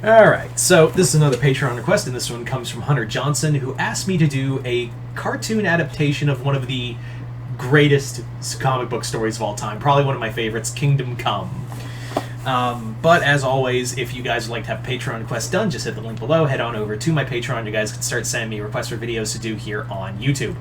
Alright, so this is another Patreon request, and this one comes from Hunter Johnson, who asked me to do a cartoon adaptation of one of the greatest comic book stories of all time. Probably one of my favorites, Kingdom Come. But as always, if you guys would like to have Patreon requests done, just hit the link below, head on over to my Patreon. You guys can start sending me requests for videos to do here on YouTube.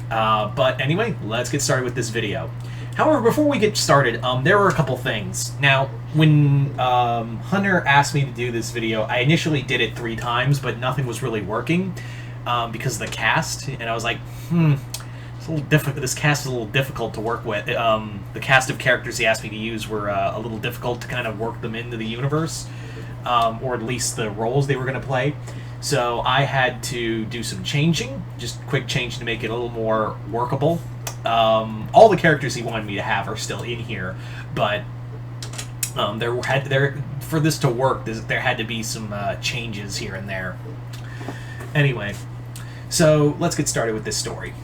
But anyway, let's get started with this video. However, before we get started, there were a couple things. Now, when Hunter asked me to do this video, I initially did it 3 times, but nothing was really working because of the cast, and I was like, it's a little difficult. This cast is a little difficult to work with. The cast of characters he asked me to use were a little difficult to kind of work them into the universe, or at least the roles they were going to play. So I had to do some changing, just quick change to make it a little more workable. All the characters he wanted me to have are still in here, but for this to work, there had to be some changes here and there. Anyway, so let's get started with this story.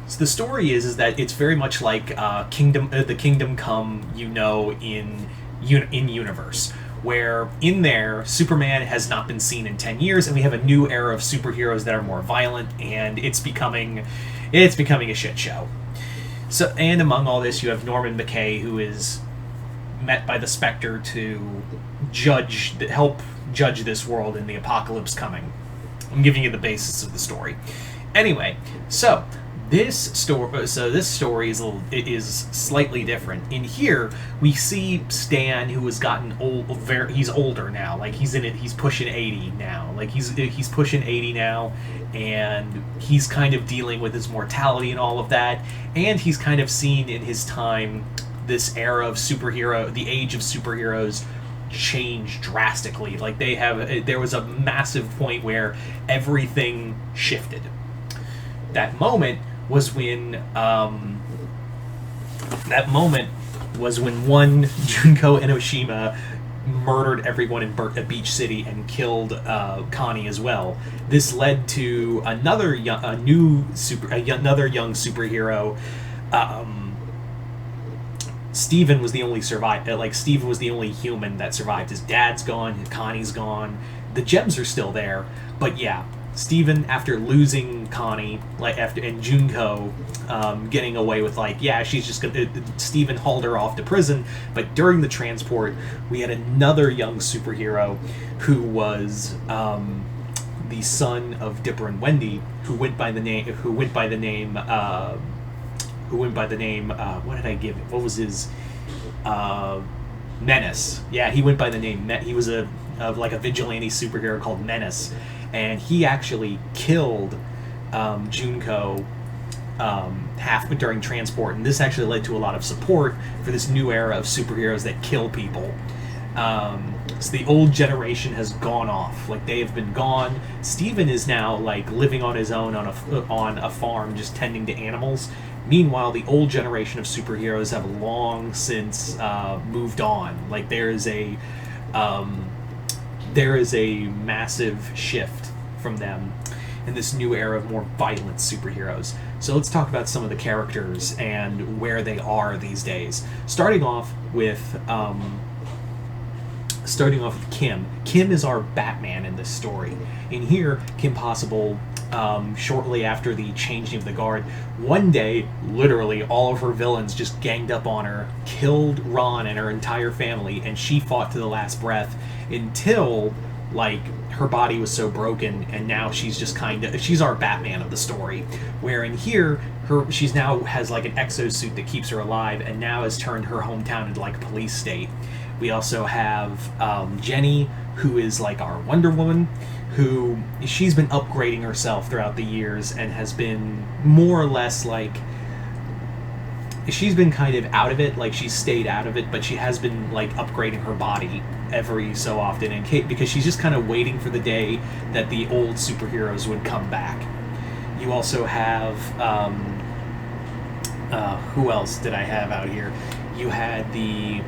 So the story is that it's very much like the Kingdom Come, in universe, where in there Superman has not been seen in 10 years, and we have a new era of superheroes that are more violent, and it's becoming a shit show. So, and among all this, you have Norman McKay, who is met by the Spectre to help judge this world in the apocalypse coming. I'm giving you the basis of the story. Anyway, so this story is slightly different. In here, we see Stan, who has gotten old. He's older now. Like he's pushing 80 now. Like he's pushing 80 now, and he's kind of dealing with his mortality and all of that. And he's kind of seen in his time this era of the age of superheroes, change drastically. Like there was a massive point where everything shifted. That moment was when one Junko Enoshima murdered everyone in Beach City and killed Connie as well. This led to another young superhero. Steven was the only Steven was the only human that survived. His dad's gone, Connie's gone. The gems are still there, but yeah, Steven, after losing Connie, and Junko getting away with she's just gonna. Steven hauled her off to prison, but during the transport, we had another young superhero who was the son of Dipper and Wendy, who went by the name. What did I give it? What was his? Menace. Yeah, he went by the name. He was a vigilante superhero called Menace. And he actually killed Junko during transport, and this actually led to a lot of support for this new era of superheroes that kill people. So the old generation has gone off; they have been gone. Steven is now living on his own on a farm, just tending to animals. Meanwhile, the old generation of superheroes have long since moved on. There is a massive shift from them in this new era of more violent superheroes. So let's talk about some of the characters and where they are these days. Starting off with Kim. Kim is our Batman in this story. In here, Kim Possible, shortly after the changing of the guard, one day, literally, all of her villains just ganged up on her, killed Ron and her entire family, and she fought to the last breath until, her body was so broken, and now she's just she's our Batman of the story. Where in here, she's now has an exosuit that keeps her alive, and now has turned her hometown into a police state. We also have Jenny, who is our Wonder Woman, who she's been upgrading herself throughout the years and has been more or less she's been kind of out of it, she's stayed out of it, but she has been upgrading her body every so often because she's just kind of waiting for the day that the old superheroes would come back. You also have who else did I have out here? You had the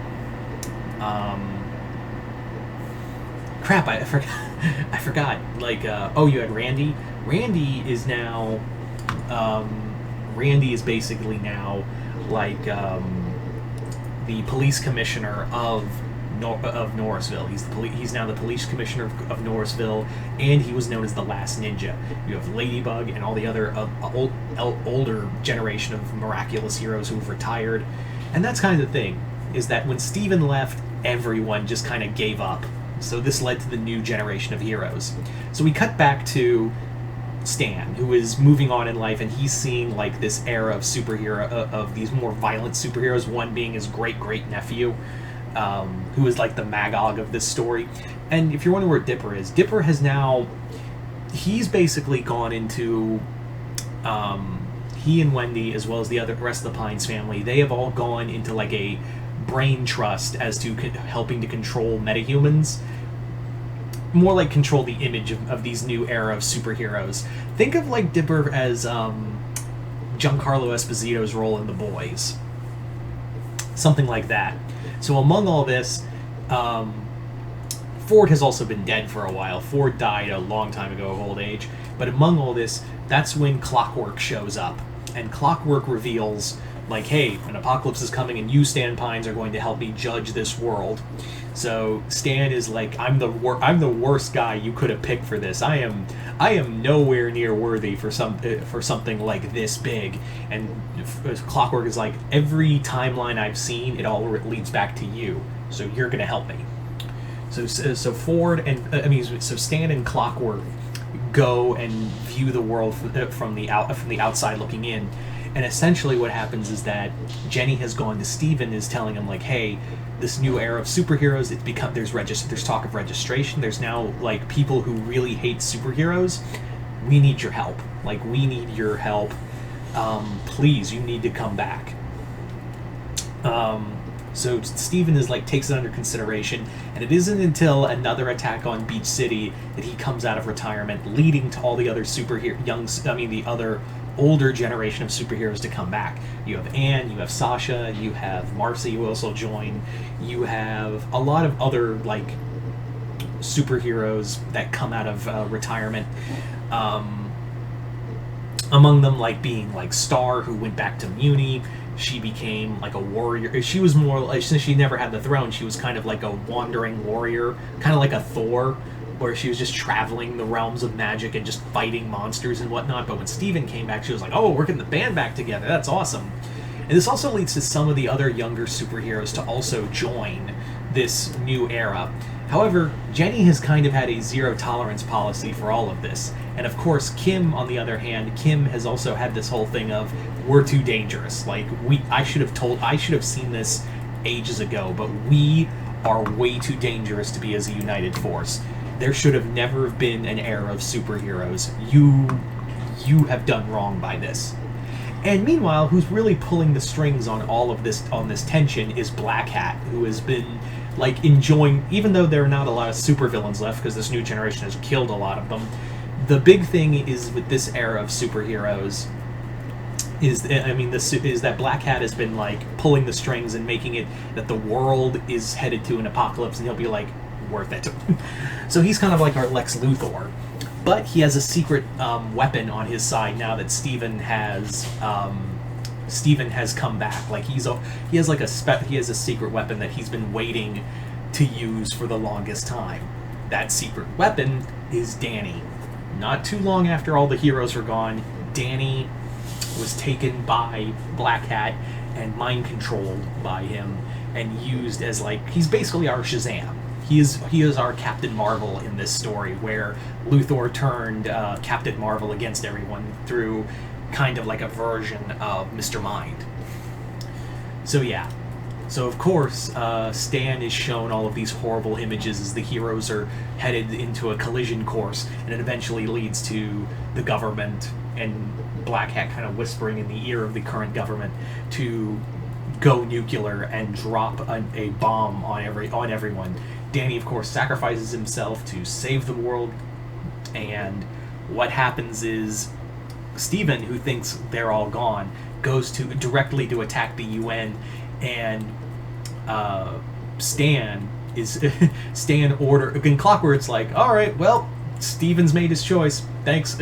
crap, I forgot. You had Randy. Randy is now Randy is basically now the police commissioner of of Norrisville. He's now the police commissioner of Norrisville, and he was known as the Last Ninja. You have Ladybug and all the other older generation of miraculous heroes who've retired. And that's kind of the thing, is that when Steven left, everyone just kind of gave up. So this led to the new generation of heroes. So we cut back to Stan, who is moving on in life, and he's seeing like this era of superhero, of these more violent superheroes, one being his great-great-nephew, who is like the Magog of this story. And if you're wondering where Dipper is, Dipper has now, he's basically gone into, he and Wendy, as well as the rest of the Pines family, they have all gone into like a brain trust as to helping to control metahumans. More like control the image of these new era of superheroes. Think of like Dipper as Giancarlo Esposito's role in The Boys. Something like that. So among all this, Ford has also been dead for a while. Ford died a long time ago of old age. But among all this, that's when Clockwork shows up. And Clockwork reveals, like, hey, an apocalypse is coming and you, Stan Pines, are going to help me judge this world. So Stan is like, I'm the worst guy you could have picked for this. I am nowhere near worthy for something like this big. And Clockwork is like, every timeline I've seen, it all leads back to you. So you're gonna help me. So Ford and so Stan and Clockwork go and view the world from the outside looking in. And essentially what happens is that Jenny has gone to Steven, is telling him like, hey, this new era of superheroes, there's talk of registration. There's now like people who really hate superheroes. We need your help. Like, we need your help. Please, you need to come back. So Steven is like, takes it under consideration, and it isn't until another attack on Beach City that he comes out of retirement, leading to all the other the other older generation of superheroes to come back. You have Anne, you have Sasha, you have Marcy, who also join. You have a lot of other like superheroes that come out of retirement. Among them, like being like Star, who went back to Muni. She became like a warrior. She was more like, since she never had the throne, she was kind of like a wandering warrior, kind of like a Thor, where she was just traveling the realms of magic and just fighting monsters and whatnot. But when Steven came back, she was like, oh, we're getting the band back together. That's awesome. And this also leads to some of the other younger superheroes to also join this new era. However, Jenny has kind of had a zero-tolerance policy for all of this. And of course, Kim, on the other hand, Kim has also had this whole thing of, we're too dangerous. Like, I should have seen this ages ago, but we are way too dangerous to be as a united force. There should have never been an era of superheroes. You have done wrong by this. And meanwhile, who's really pulling the strings on all of this, on this tension, is Black Hat, who has been like enjoying, even though there are not a lot of supervillains left because this new generation has killed a lot of them. The big thing is with this era of superheroes is that Black Hat has been like pulling the strings and making it that the world is headed to an apocalypse, and he'll be like, worth it. So he's kind of like our Lex Luthor, but he has a secret weapon on his side now that Steven has come back. Like he has a secret weapon that he's been waiting to use for the longest time. That secret weapon is Danny. Not too long after all the heroes were gone, Danny was taken by Black Hat and mind controlled by him and used as like, he's basically our Shazam. He is our Captain Marvel in this story, where Luthor turned Captain Marvel against everyone through kind of like a version of Mr. Mind. So yeah. So of course, Stan is shown all of these horrible images as the heroes are headed into a collision course, and it eventually leads to the government and Black Hat kind of whispering in the ear of the current government to go nuclear and drop a bomb on everyone. Danny, of course, sacrifices himself to save the world, and what happens is Steven, who thinks they're all gone, goes directly to attack the UN, and Stan in Clockwork's like, all right, well, Steven's made his choice. Thanks,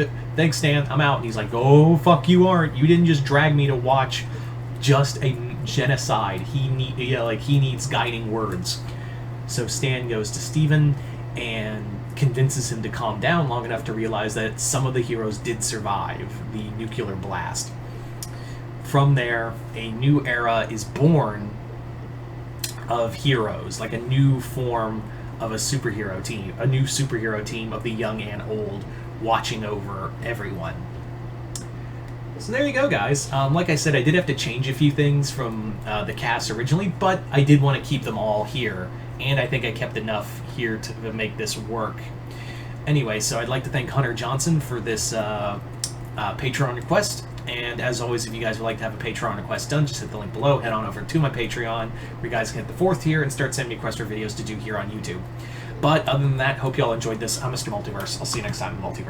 Stan. I'm out. And he's like, oh, fuck, you aren't. You didn't just drag me to watch just a genocide. He needs guiding words. So Stan goes to Steven and convinces him to calm down long enough to realize that some of the heroes did survive the nuclear blast. From there, a new era is born of heroes, like a new form of a superhero team, a new superhero team of the young and old watching over everyone. So there you go, guys. Like I said, I did have to change a few things from the cast originally, but I did want to keep them all here, and I think I kept enough here to make this work. Anyway, so I'd like to thank Hunter Johnson for this Patreon request. And as always, if you guys would like to have a Patreon request done, just hit the link below. Head on over to my Patreon, where you guys can hit the 4th tier and start sending me requests for videos to do here on YouTube. But other than that, hope you all enjoyed this. I'm Mr. Multiverse. I'll see you next time in the Multiverse.